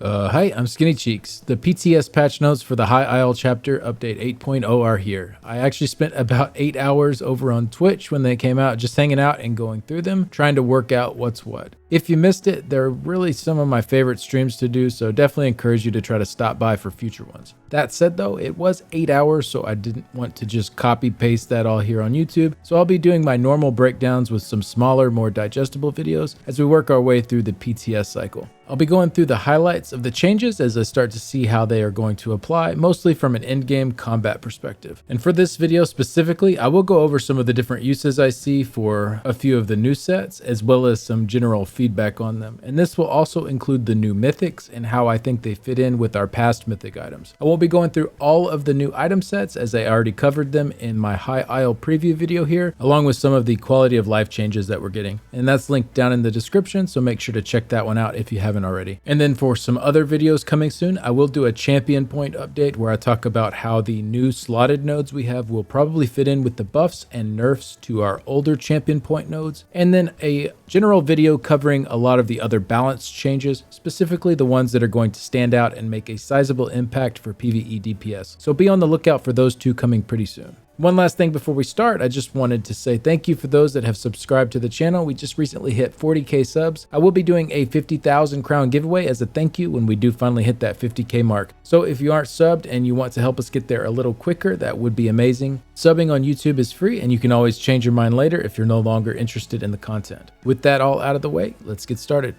Hi, I'm Skinny Cheeks. The PTS patch notes for the High Isle chapter update 8.0 are here. I actually spent about 8 hours over on Twitch when they came out, just hanging out and going through them, trying to work out what's what. If you missed it, they're really some of my favorite streams to do, so definitely encourage you to try to stop by for future ones. That said though, it was 8 hours, so I didn't want to just copy paste that all here on YouTube, so I'll be doing my normal breakdowns with some smaller, more digestible videos as we work our way through the PTS cycle. I'll be going through the highlights of the changes as I start to see how they are going to apply, mostly from an endgame combat perspective. And for this video specifically, I will go over some of the different uses I see for a few of the new sets, as well as some general feedback on them. And this will also include the new mythics and how I think they fit in with our past mythic items. I won't be going through all of the new item sets as I already covered them in my High Isle preview video here, along with some of the quality of life changes that we're getting. And that's linked down in the description, so make sure to check that one out if you haven't already. And then for some other videos coming soon, I will do a champion point update where I talk about how the new slotted nodes we have will probably fit in with the buffs and nerfs to our older champion point nodes, and then a general video covering a lot of the other balance changes, specifically the ones that are going to stand out and make a sizable impact for PvE DPS. So be on the lookout for those two coming pretty soon. One last thing before we start, I just wanted to say thank you for those that have subscribed to the channel. We just recently hit 40k subs. I will be doing a 50,000 crown giveaway as a thank you when we do finally hit that 50k mark. So if you aren't subbed and you want to help us get there a little quicker, that would be amazing. Subbing on YouTube is free and you can always change your mind later if you're no longer interested in the content. With that all out of the way, let's get started.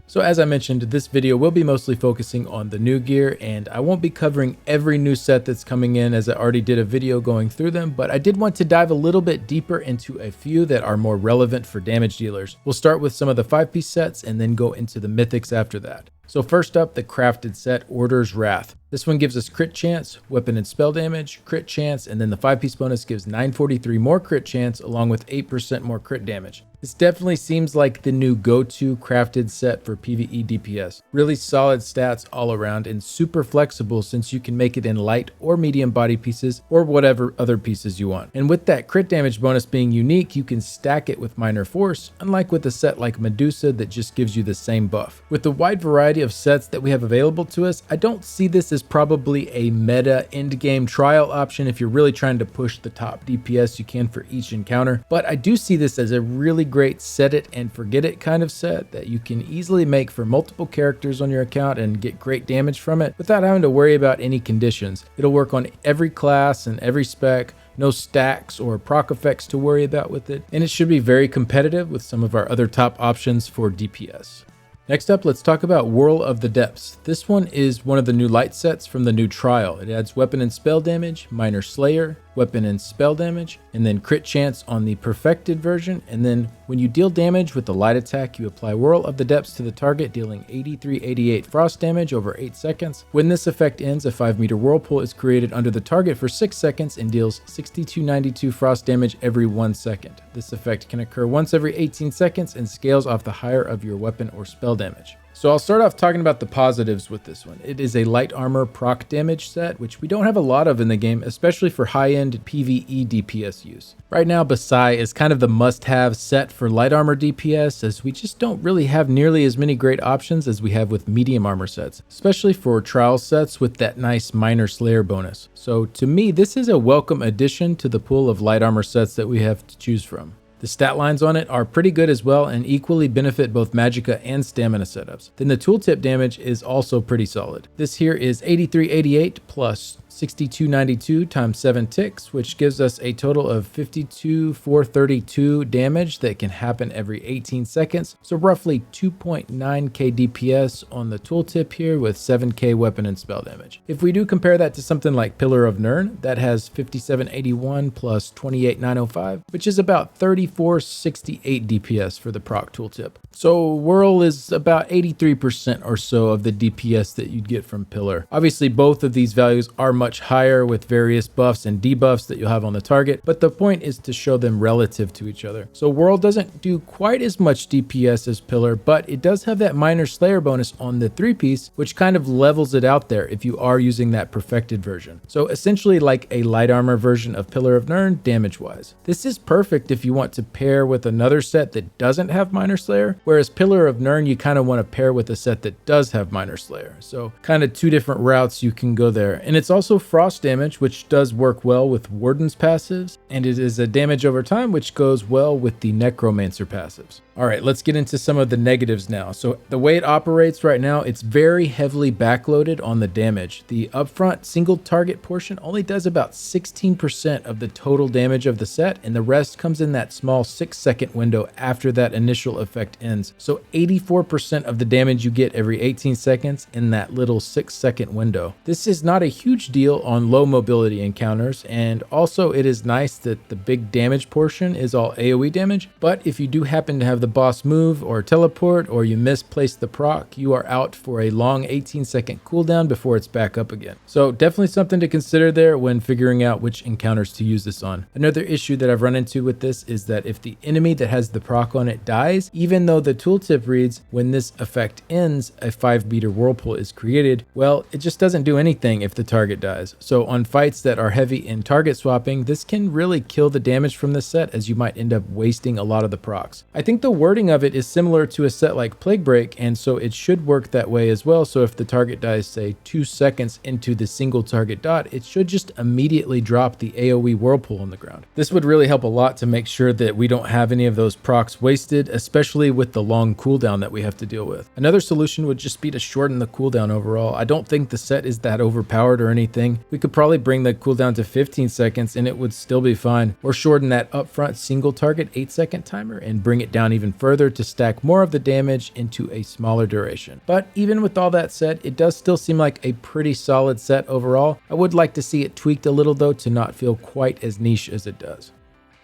So as I mentioned, this video will be mostly focusing on the new gear, and I won't be covering every new set that's coming in as I already did a video going through them, but I did want to dive a little bit deeper into a few that are more relevant for damage dealers. We'll start with some of the 5-piece sets and then go into the mythics after that. So first up, the crafted set Order's Wrath. This one gives us crit chance, weapon and spell damage, crit chance, and then the 5-piece bonus gives 943 more crit chance along with 8% more crit damage. This definitely seems like the new go-to crafted set for PvE DPS. Really solid stats all around and super flexible since you can make it in light or medium body pieces or whatever other pieces you want. And with that crit damage bonus being unique, you can stack it with minor force, unlike with a set like Medusa that just gives you the same buff. With the wide variety of sets that we have available to us, I don't see this as probably a meta endgame trial option if you're really trying to push the top DPS you can for each encounter, but I do see this as a really great set it and forget it kind of set that you can easily make for multiple characters on your account and get great damage from it without having to worry about any conditions. It'll work on every class and every spec, no stacks or proc effects to worry about with it, and it should be very competitive with some of our other top options for DPS. Next up, let's talk about Whorl of the Depths. This one is one of the new light sets from the new trial. It adds weapon and spell damage, minor slayer, weapon and spell damage, and then crit chance on the perfected version. And then when you deal damage with the light attack, you apply Whorl of the Depths to the target, dealing 8388 frost damage over 8 seconds. When this effect ends, a 5-meter whirlpool is created under the target for 6 seconds and deals 6292 frost damage every 1 second. This effect can occur once every 18 seconds and scales off the higher of your weapon or spell damage. So I'll start off talking about the positives with this one. It is a light armor proc damage set, which we don't have a lot of in the game, especially for high-end PvE DPS use. Right now, Basai is kind of the must-have set for light armor DPS, as we just don't really have nearly as many great options as we have with medium armor sets, especially for trial sets with that nice minor slayer bonus. So to me, this is a welcome addition to the pool of light armor sets that we have to choose from. The stat lines on it are pretty good as well and equally benefit both Magicka and Stamina setups. Then the tooltip damage is also pretty solid. This here is 8388 plus 6292 times 7 ticks, which gives us a total of 52432 damage that can happen every 18 seconds. So roughly 2.9k DPS on the tooltip here with 7k weapon and spell damage. If we do compare that to something like Pillar of Nirn, that has 5781 plus 28905, which is about 3468 DPS for the proc tooltip. So Whorl is about 83% or so of the DPS that you'd get from Pillar. Obviously both of these values are much higher with various buffs and debuffs that you'll have on the target, but the point is to show them relative to each other. So Whorl doesn't do quite as much DPS as Pillar, but it does have that minor slayer bonus on the 3-piece, which kind of levels it out there if you are using that perfected version. So essentially like a light armor version of Pillar of Nirn damage wise. This is perfect if you want to pair with another set that doesn't have minor slayer, whereas Pillar of Nirn you kind of want to pair with a set that does have Minor Slayer. So kind of two different routes you can go there. And it's also frost damage, which does work well with Warden's passives, and it is a damage over time, which goes well with the Necromancer passives. All right, let's get into some of the negatives now. So the way it operates right now, it's very heavily backloaded on the damage. The upfront single target portion only does about 16% of the total damage of the set, and the rest comes in that small 6-second window after that initial effect ends. So 84% of the damage you get every 18 seconds in that little 6-second window. This is not a huge deal on low mobility encounters, and also it is nice that the big damage portion is all AoE damage, but if you do happen to have the boss move or teleport, or you misplace the proc, you are out for a long 18-second cooldown before it's back up again. So definitely something to consider there when figuring out which encounters to use this on. Another issue that I've run into with this is that if the enemy that has the proc on it dies, even though the tooltip reads when this effect ends, a 5-meter whirlpool is created, well, it just doesn't do anything if the target dies. So on fights that are heavy in target swapping, this can really kill the damage from this set, as you might end up wasting a lot of the procs. I think the wording of it is similar to a set like Plague Break, and so it should work that way as well. So if the target dies, say 2 seconds into the single target dot, it should just immediately drop the AoE whirlpool on the ground. This would really help a lot to make sure that we don't have any of those procs wasted, especially with the long cooldown that we have to deal with. Another solution would just be to shorten the cooldown overall. I don't think the set is that overpowered or anything. We could probably bring the cooldown to 15 seconds and it would still be fine, or shorten that upfront single target 8-second timer and bring it down even further to stack more of the damage into a smaller duration. But even with all that said, it does still seem like a pretty solid set overall. I would like to see it tweaked a little though to not feel quite as niche as it does.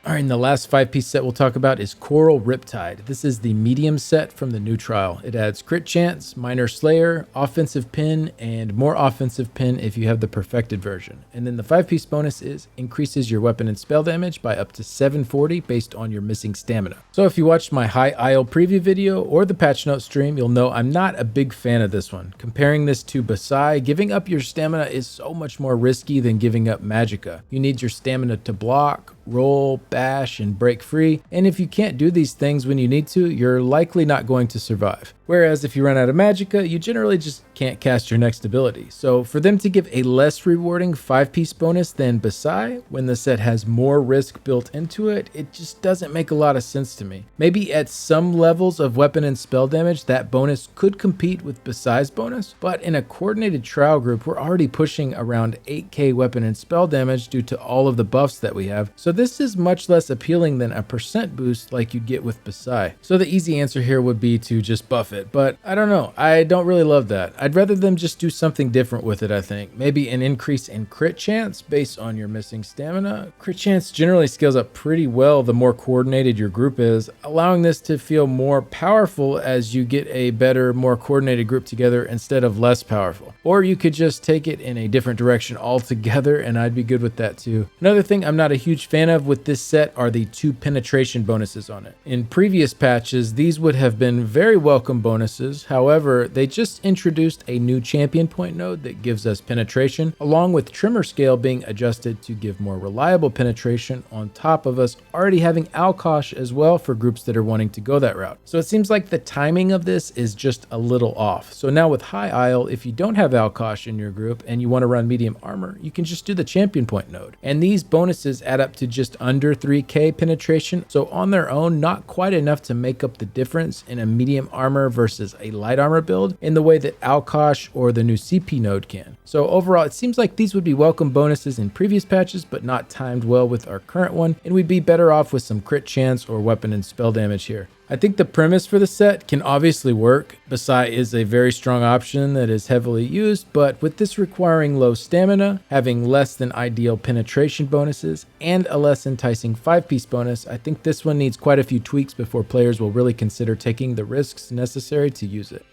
All right, and the last 5-piece set we'll talk about is Whorl Riptide. This is the medium set from the new trial. It adds crit chance, minor slayer, offensive pin, and more offensive pin if you have the perfected version. And then the 5-piece bonus is increases your weapon and spell damage by up to 740 based on your missing stamina. So if you watched my High Isle preview video or the patch note stream, you'll know I'm not a big fan of this one. Comparing this to Basai, giving up your stamina is so much more risky than giving up Magicka. You need your stamina to block, roll, bash, and break free, and if you can't do these things when you need to, you're likely not going to survive. Whereas if you run out of Magicka, you generally just can't cast your next ability. So for them to give a less rewarding 5-piece bonus than Basai, when the set has more risk built into it, it just doesn't make a lot of sense to me. Maybe at some levels of weapon and spell damage, that bonus could compete with Basai's bonus, but in a coordinated trial group, we're already pushing around 8k weapon and spell damage due to all of the buffs that we have. So this is much less appealing than a percent boost like you'd get with Basai. So the easy answer here would be to just buff it, but I don't know. I don't really love that. I'd rather them just do something different with it, I think. Maybe an increase in crit chance based on your missing stamina. Crit chance generally scales up pretty well the more coordinated your group is, allowing this to feel more powerful as you get a better, more coordinated group together instead of less powerful. Or you could just take it in a different direction altogether, and I'd be good with that too. Another thing I'm not a huge fan of with this set are the 2 penetration bonuses on it. In previous patches, these would have been very welcome bonuses. However, they just introduced a new champion point node that gives us penetration, along with trimmer scale being adjusted to give more reliable penetration on top of us already having Alkosh as well for groups that are wanting to go that route. So it seems like the timing of this is just a little off. So now with High Isle, if you don't have Alkosh in your group and you want to run medium armor, you can just do the champion point node. And these bonuses add up to just under 3k penetration, so on their own, not quite enough to make up the difference in a medium armor versus a light armor build in the way that Alkosh or the new CP node can. So overall, it seems like these would be welcome bonuses in previous patches, but not timed well with our current one, and we'd be better off with some crit chance or weapon and spell damage here. I think the premise for the set can obviously work. Basai is a very strong option that is heavily used, but with this requiring low stamina, having less than ideal penetration bonuses, and a less enticing 5-piece bonus, I think this one needs quite a few tweaks before players will really consider taking the risks necessary to use it.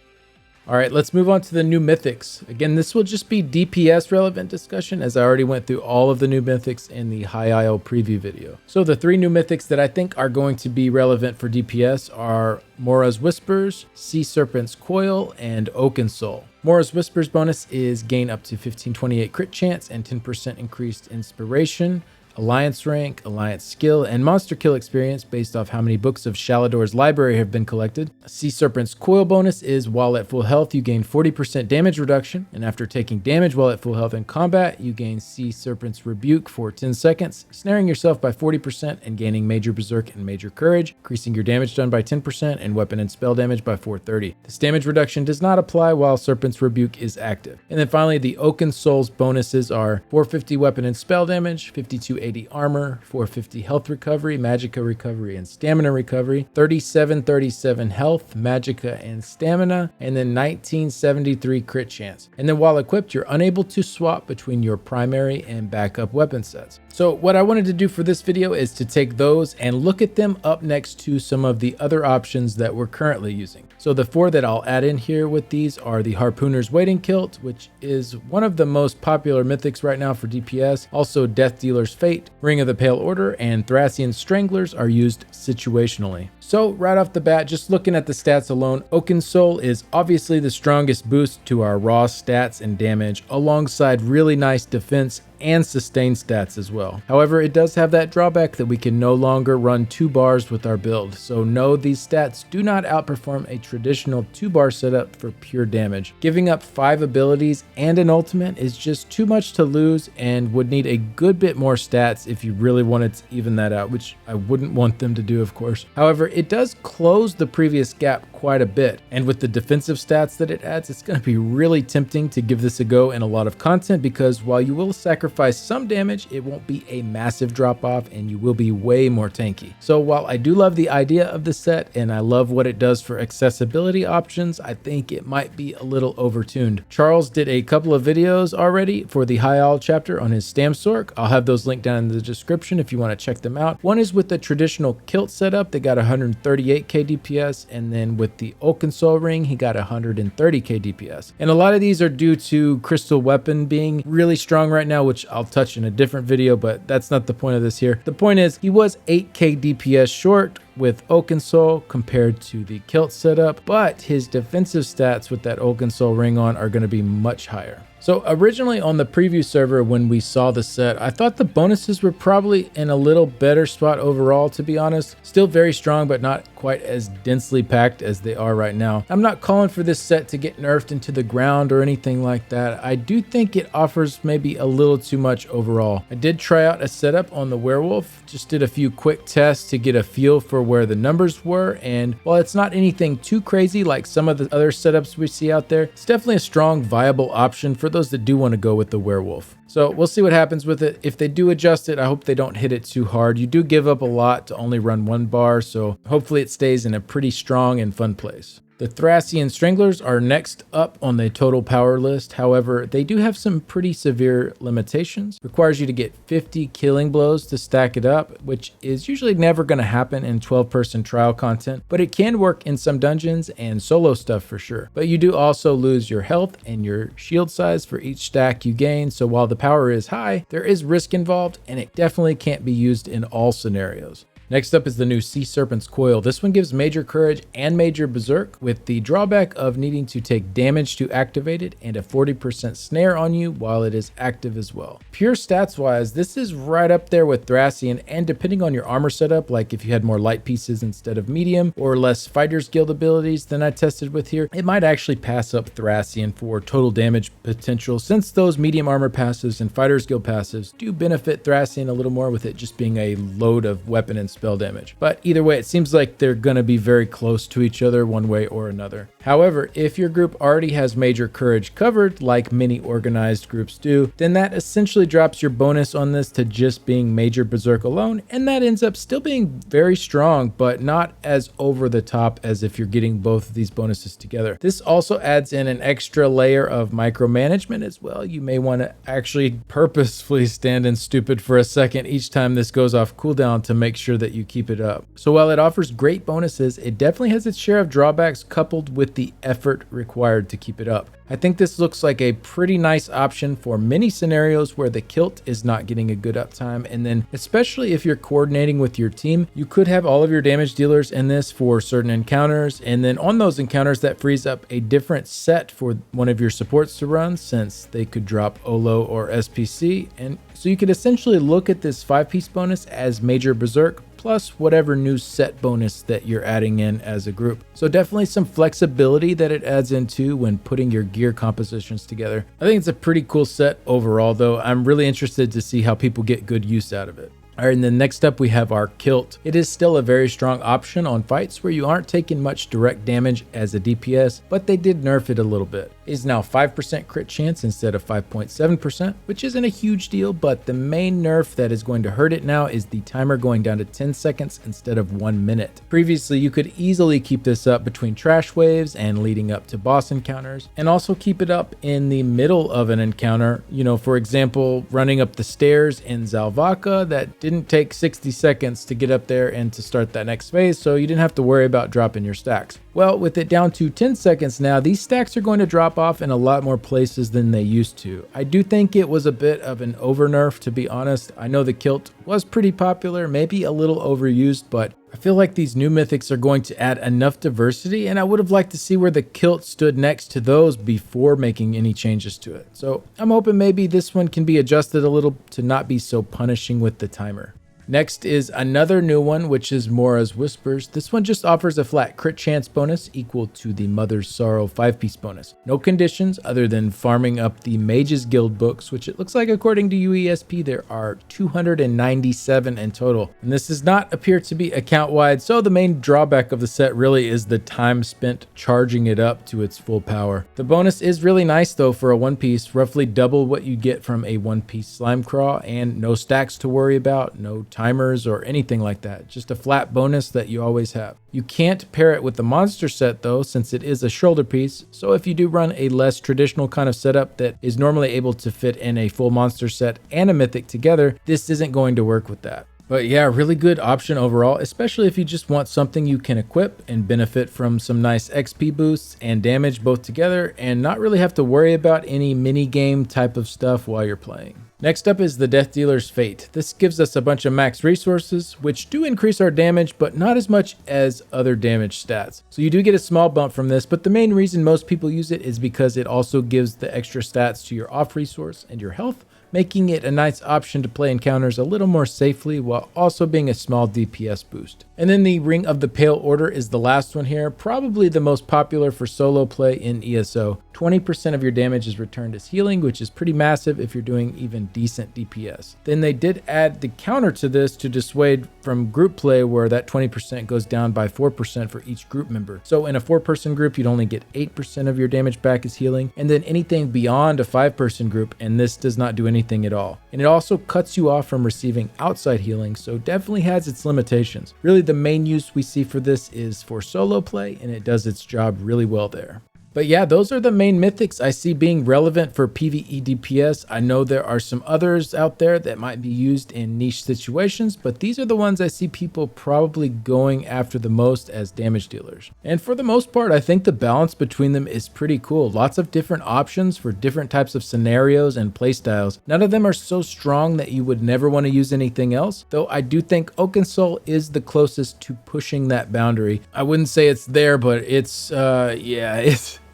All right, let's move on to the new mythics. Again, this will just be DPS relevant discussion, as I already went through all of the new mythics in the High Isle preview video. So the 3 new mythics that I think are going to be relevant for DPS are Mora's Whispers, Sea Serpent's Coil, and Oaken Soul. Mora's Whispers bonus is gain up to 1528 crit chance and 10% increased inspiration, alliance rank, alliance skill, and monster kill experience based off how many books of Shalador's library have been collected. Sea Serpent's coil bonus is while at full health, you gain 40% damage reduction, and after taking damage while at full health in combat, you gain Sea Serpent's rebuke for 10 seconds, snaring yourself by 40% and gaining major berserk and major courage, increasing your damage done by 10% and weapon and spell damage by 430. This damage reduction does not apply while Serpent's rebuke is active. And then finally, the Oaken Soul's bonuses are 450 weapon and spell damage, 5280 armor, 450 health recovery, magicka recovery, and stamina recovery, 3737 health, magicka, and stamina, and then 1973 crit chance. And then while equipped, you're unable to swap between your primary and backup weapon sets. So what I wanted to do for this video is to take those and look at them up next to some of the other options that we're currently using. So the 4 that I'll add in here with these are the Harpooner's Waiting Kilt, which is one of the most popular mythics right now for DPS. Also Death Dealer's Fate, Ring of the Pale Order, and Thracian Stranglers are used situationally. So right off the bat, just looking at the stats alone, Oaken Soul is obviously the strongest boost to our raw stats and damage, alongside really nice defense and sustain stats as well. However, it does have that drawback that we can no longer run 2 bars with our build. So no, these stats do not outperform a traditional 2-bar setup for pure damage. Giving up 5 abilities and an ultimate is just too much to lose and would need a good bit more stats if you really wanted to even that out, which I wouldn't want them to do, of course. However, it does close the previous gap quite a bit, and with the defensive stats that it adds, it's going to be really tempting to give this a go in a lot of content, because while you will sacrifice some damage, it won't be a massive drop off and you will be way more tanky. So while I do love the idea of the set and I love what it does for accessibility options, I think it might be a little overtuned. Charles did a couple of videos already for the High Isle chapter on his Stam Sorc. I'll have those linked down in the description if you want to check them out. One is with the traditional kilt setup, they got 138k DPS, and then with the Oaken Soul ring, he got 130k DPS. And a lot of these are due to Crystal Weapon being really strong right now, which I'll touch in a different video, but that's not the point of this here. The point is, he was 8k DPS short with Oaken Soul compared to the kilt setup, but his defensive stats with that Oaken Soul ring on are going to be much higher. So originally on the preview server when we saw the set, I thought the bonuses were probably in a little better spot overall, to be honest. Still very strong, but not quite as densely packed as they are right now. I'm not calling for this set to get nerfed into the ground or anything like that. I do think it offers maybe a little too much overall. I did try out a setup on the werewolf, just did a few quick tests to get a feel for where the numbers were, and while it's not anything too crazy like some of the other setups we see out there, it's definitely a strong, viable option for those that do want to go with the werewolf. So we'll see what happens with it. If they do adjust it, I hope they don't hit it too hard. You do give up a lot to only run 1 bar, so hopefully it stays in a pretty strong and fun place. The Thracian Stranglers are next up on the total power list. However, they do have some pretty severe limitations. Requires you to get 50 killing blows to stack it up, which is usually never going to happen in 12-person trial content, but it can work in some dungeons and solo stuff for sure. But you do also lose your health and your shield size for each stack you gain, so while the power is high, there is risk involved, and it definitely can't be used in all scenarios. Next up is the new Sea Serpent's Coil. This one gives major courage and major berserk, with the drawback of needing to take damage to activate it and a 40% snare on you while it is active as well. Pure stats wise, this is right up there with Thracian, and depending on your armor setup, like if you had more light pieces instead of medium or less Fighter's Guild abilities than I tested with here, it might actually pass up Thracian for total damage potential, since those medium armor passives and Fighter's Guild passives do benefit Thracian a little more, with it just being a load of weapon and spell damage. But either way, it seems like they're going to be very close to each other one way or another. However, if your group already has major courage covered, like many organized groups do, then that essentially drops your bonus on this to just being major berserk alone, and that ends up still being very strong, but not as over the top as if you're getting both of these bonuses together. This also adds in an extra layer of micromanagement as well. You may want to actually purposefully stand in stupid for a second each time this goes off cooldown to make sure that that you keep it up. So while it offers great bonuses, it definitely has its share of drawbacks coupled with the effort required to keep it up. I think this looks like a pretty nice option for many scenarios where the kilt is not getting a good uptime, and then especially if you're coordinating with your team, you could have all of your damage dealers in this for certain encounters, and then on those encounters that frees up a different set for one of your supports to run, since they could drop Olo or SPC, and so you could essentially look at this 5-piece bonus as Major Berserk plus whatever new set bonus that you're adding in as a group. So definitely some flexibility that it adds into when putting your gear compositions together. I think it's a pretty cool set overall, though. I'm really interested to see how people get good use out of it. All right, and then next up we have our kilt. It is still a very strong option on fights where you aren't taking much direct damage as a DPS, but they did nerf it a little bit. It is now 5% crit chance instead of 5.7%, which isn't a huge deal, but the main nerf that is going to hurt it now is the timer going down to 10 seconds instead of 1 minute. Previously, you could easily keep this up between trash waves and leading up to boss encounters, and also keep it up in the middle of an encounter. You know, for example, running up the stairs in Zalvaka that didn't take 60 seconds to get up there and to start that next phase, so you didn't have to worry about dropping your stacks. Well, with it down to 10 seconds now, these stacks are going to drop off in a lot more places than they used to. I do think it was a bit of an over nerf, to be honest. I know the kilt was pretty popular, maybe a little overused, but I feel like these new mythics are going to add enough diversity, and I would have liked to see where the kilt stood next to those before making any changes to it. So I'm hoping maybe this one can be adjusted a little to not be so punishing with the timer. Next is another new one, which is Mora's Whispers. This one just offers a flat crit chance bonus equal to the Mother's Sorrow 5-piece bonus. No conditions other than farming up the Mage's Guild books, which it looks like according to UESP there are 297 in total. And this does not appear to be account-wide, so the main drawback of the set really is the time spent charging it up to its full power. The bonus is really nice though for a 1-piece, roughly double what you get from a 1-piece slime craw, and no stacks to worry about, no timers or anything like that, just a flat bonus that you always have. You can't pair it with the monster set though, since it is a shoulder piece, so if you do run a less traditional kind of setup that is normally able to fit in a full monster set and a mythic together, this isn't going to work with that. But yeah, really good option overall, especially if you just want something you can equip and benefit from some nice XP boosts and damage both together and not really have to worry about any mini game type of stuff while you're playing. Next up is the Death Dealer's Fate. This gives us a bunch of max resources, which do increase our damage, but not as much as other damage stats. So you do get a small bump from this, but the main reason most people use it is because it also gives the extra stats to your off resource and your health, making it a nice option to play encounters a little more safely while also being a small DPS boost. And then the Ring of the Pale Order is the last one here, probably the most popular for solo play in ESO. 20% of your damage is returned as healing, which is pretty massive if you're doing even decent DPS. Then they did add the counter to this to dissuade from group play, where that 20% goes down by 4% for each group member. So in a 4-person group, you'd only get 8% of your damage back as healing, and then anything beyond a 5-person group, and this does not do anything at all. And it also cuts you off from receiving outside healing, so definitely has its limitations. Really, the main use we see for this is for solo play, and it does its job really well there. But yeah, those are the main mythics I see being relevant for PvE DPS. I know there are some others out there that might be used in niche situations, but these are the ones I see people probably going after the most as damage dealers. And for the most part, I think the balance between them is pretty cool. Lots of different options for different types of scenarios and playstyles. None of them are so strong that you would never want to use anything else, though I do think Oakensoul is the closest to pushing that boundary. I wouldn't say it's there, but it's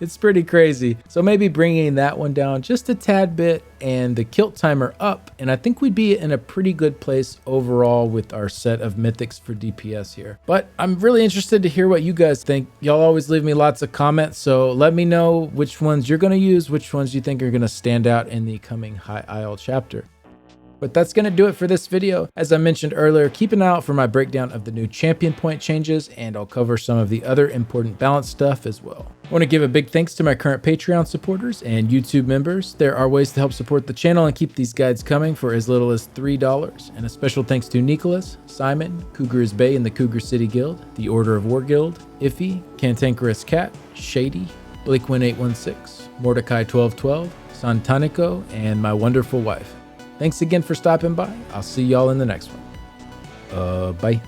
it's pretty crazy. So maybe bringing that one down just a tad bit and the kilt timer up, and I think we'd be in a pretty good place overall with our set of mythics for DPS here. But I'm really interested to hear what you guys think. Y'all always leave me lots of comments, so let me know which ones you're going to use, which ones you think are going to stand out in the coming High Isle chapter. But that's going to do it for this video. As I mentioned earlier, keep an eye out for my breakdown of the new champion point changes, and I'll cover some of the other important balance stuff as well. I want to give a big thanks to my current Patreon supporters and YouTube members. There are ways to help support the channel and keep these guides coming for as little as $3. And a special thanks to Nicholas, Simon, Cougar's Bay in the Cougar City Guild, the Order of War Guild, Iffy, Cantankerous Cat, Shady, Blake1816, Mordecai1212, Santanico, and my wonderful wife. Thanks again for stopping by. I'll see y'all in the next one. Bye.